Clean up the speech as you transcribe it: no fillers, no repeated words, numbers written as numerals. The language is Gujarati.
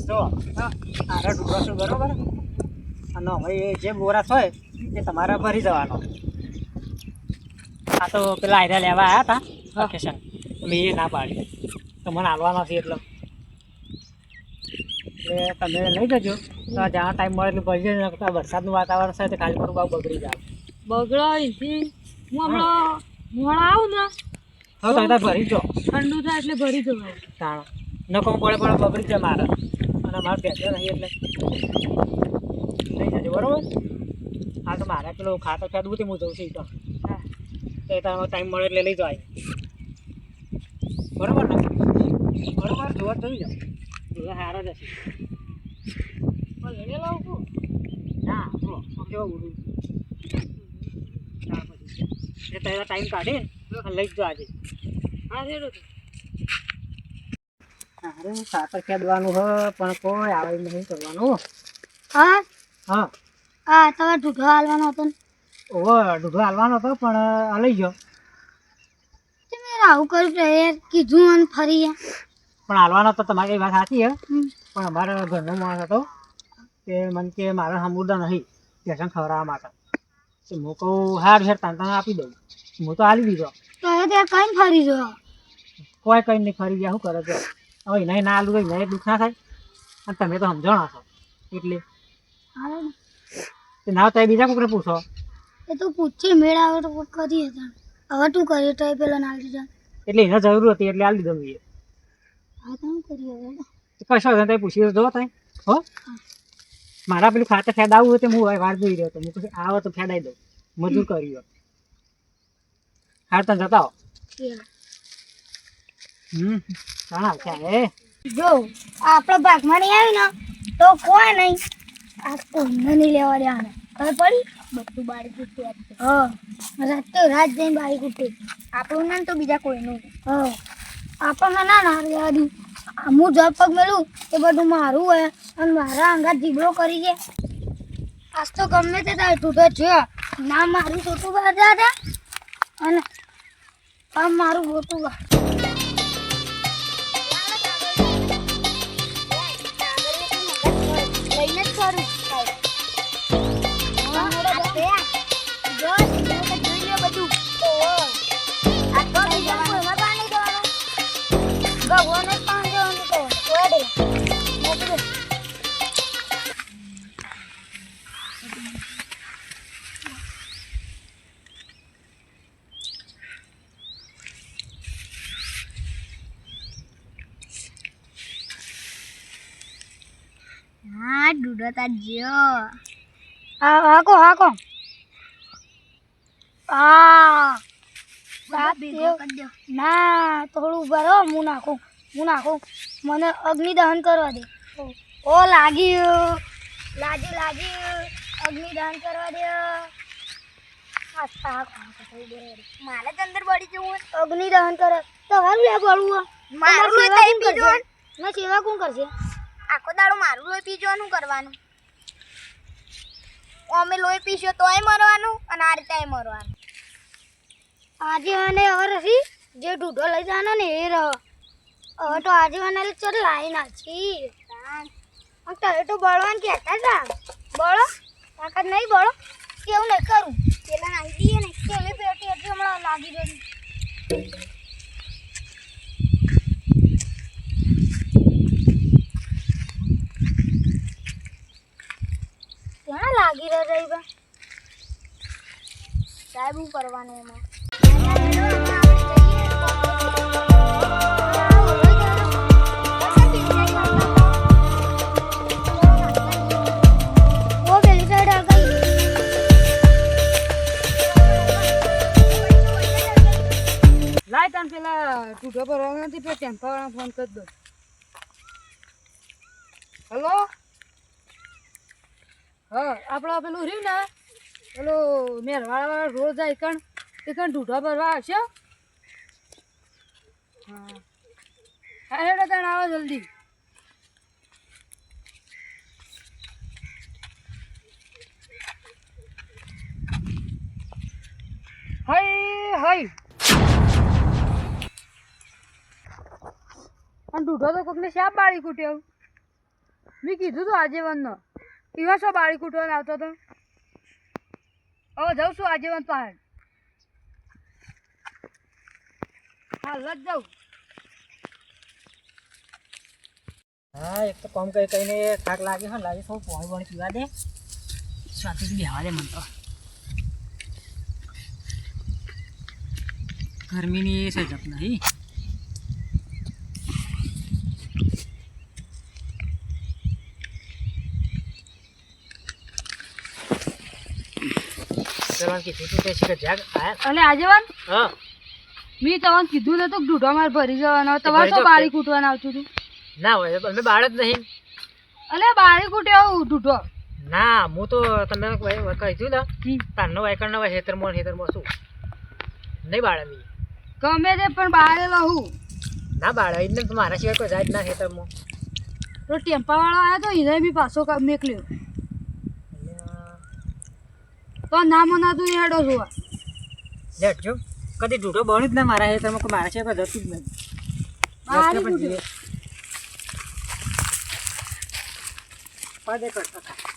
જો આરા ડુંગર છું બરોબર, અને હવે જે બોરાસ હોય એ તમારે ભરી જવાનો. આ તો પેલા આયરા લેવા આવ્યા હતા વેકેશન, મેં એ ના પાડી તો મને હાલવાનો છે એટલે તમે લઈ જજો. તો જ્યાં ટાઈમ મળે એટલે ભરી જજો. વરસાદનું વાતાવરણ છે તો ખાલી ખોટું બહુ બગડી જાય. બગડો અહીંથી હું હમણાં મોડા આવું ને હવે તમે ભરી જો, ઠંડુ થાય એટલે ભરી જવાય. તાણ નકો પડે પડે બગડી જાય મારે, અને મારે બેસે નહીં એટલે લઈ જજો બરોબર. હા તો મારે પેલું ખાતર ખાધું તે હું જઉં છું. તો હા તો તમારો ટાઈમ મળે એટલે લઈ જવાય બરોબર ને? બરોબર જોવા જોઈ જાઓ, જોવા સારા જ હશે. લડે લાવું છું ના જો કેવો બોલું ત્યાર પછી એ પહેલાં ટાઈમ કાઢીને લઈ જ જો આજે. હા છેડો અરે ખાતર ખેડવાનું હ પણ કોઈ આવે નહીં કરવાનું. હા હા હા તમારે ઢૂંઢો હાલવાનો હતો ને? ઓહો ઢૂંઢો હાલવાનો હતો પણ આ લઈ ગયો. તમે આવું કર્યું તો યાર કીધું અને ફરી યાર. પણ હાલવાનો તો તમારી વાત સાચી હે, પણ અમારા ઘરનો માણસ હતો કે મને કે મારે સમુદ્ર નહીં પેશન ખવડાવવા માટે. તો હું કહું હાર હેર તાન આપી દઉં. હું તો હાલી દીધો. તો હવે ત્યાં કઈ ફરી જો કોઈ કંઈ નહીં ફરી ગયા શું કરે છે હવે. એને ના હાલું એને દુઃખ ના થાય, અને તમે તો સમજણો છો એટલે ના તો બીજા કોઈને પૂછો. એ તો પૂછી મેળ આવે તો કરીએ હતા. હવે તું કર્યું તો એ પેલા ના લીધા એટલે એને જરૂર હતી એટલે હાલ દીધો મેં. હા તો કરીએ હવે કશો તમે પૂછી જો તમે હો. મારા પેલું ખાતે ફેદાવું હોય તો હું વાર જોઈ રહ્યો હતો. હું પછી આવો તો ફેદાઈ દઉં, મજૂર કર્યું. હાર તમે જતા હો. ઘણા છે એ જો આપણો ભાગમાં નહીં આવ્યું ને તો કોઈ નહીં આ કોઈને નહીં લેવા દેવાના. ખબર પડી? બધું બારી કૂટે. હા રાત રાત જઈને બારી કૂટે. આપણું ના તો બીજા કોઈનું. હા આપણને ના ના લેવા દઉં. હું જબ પગ મેળું એ બધું મારું હોય અને મારા અંગાત જીબડો કરી છે. આજ તો ગમે તે તારે તૂટો છે ના મારું ખોટું બાંધા હતા અને આમ મારું ખોટું લઈને જ કરું. બધું ભગવાન જ પાણી દેવાનું તો હા ડૂડો તા જો હાકો હાકો ના થોડું ભરો હું નાખું મને અગ્નિ દહન કરવા દે. ઓ લાગ્યું અગ્નિ દહન કરવા દે. મારે જ અંદર બળી જવું અગ્નિ દહન કરે તમારું લે બળવું મારું સેવા કોણ કરશે? આખો દાડો મારું લોહી પીજવાનું કરવાનું. અમે લોહી પીશો તોય મરવાનું અને આ રીતે મરવાનું. આજે અને હવે નથી જે ઢૂંઢો લઈ જવાનો ને એ રહો. હવે તો આજે મને ચલ લાવી નાખી. તારે તો બળવાન કહેતા હતા બળો તાકાત નહીં બળો કેવું નહીં કરું પેલા નાખી દઈએ ને પેલી પેટી એટલી હમણાં લાગી રહી. ક્યાં લાગી રહી બા સાહેબ હું કરવાનું એમાં લાય તને પેલા ટૂટો પર નથી પેલા ટેમ્પો વાળા ફોન કરી દો. હલો હા આપણો પેલું રહ્યું ને પેલો મેરવાળા રોજ જાય કણ ઢૂંઢો ભરવા આવશે. હા હા હેડો તને આવો જલ્દી. હઈ હઈ અને દૂધો તો કોકને શાપ બાળી કૂટ્યો મેં કીધું તું આજેવનનો એવા શો બાળી કૂટવાનો આવતો હતો હવે જાઉં છું આજેવન પાસે હાલ જ જાઉં હા એક તો કામ કરી કહીને થાક લાગે છે લાગે સૌ પાણી પાણી પીવા દે શાંતિથી બેહવા દે મને તો ગરમીની સજપ નહીં ચલવાનું કીધું તું તે છે જાગ આયા અને આજેવન હા મેં તમને કીધું નતું કે દૂધો મારે ભરી જવાનો તમારે તો બાળી કૂટવાનું આવતું હતું ના હોય અમે બાળ જ નહીં અલે બાળી કૂટ્યો દૂધો ના હું તો તમે કહી ને તારનો વાયકણ નવા હેતરમાં શું નહીં બાળે મી ગમે તે પણ બાળેલો હું ના બાળે એટલે તો મારા સિવાય કોઈ જાય જ ના હેતરમાં તો ટેમ્પાવાળો આવ્યો તો એને બી પાછો મેકલ્યો તો ના મનાતું એ હેડો જોવા લેટજો કદી ઢૂંઢો બન્યું જ ના મારા હેતરમાં કોઈ મારા સિવાય કોઈ જતું જ નહીં બાળી પણ કૂટ્યો પદે કરતા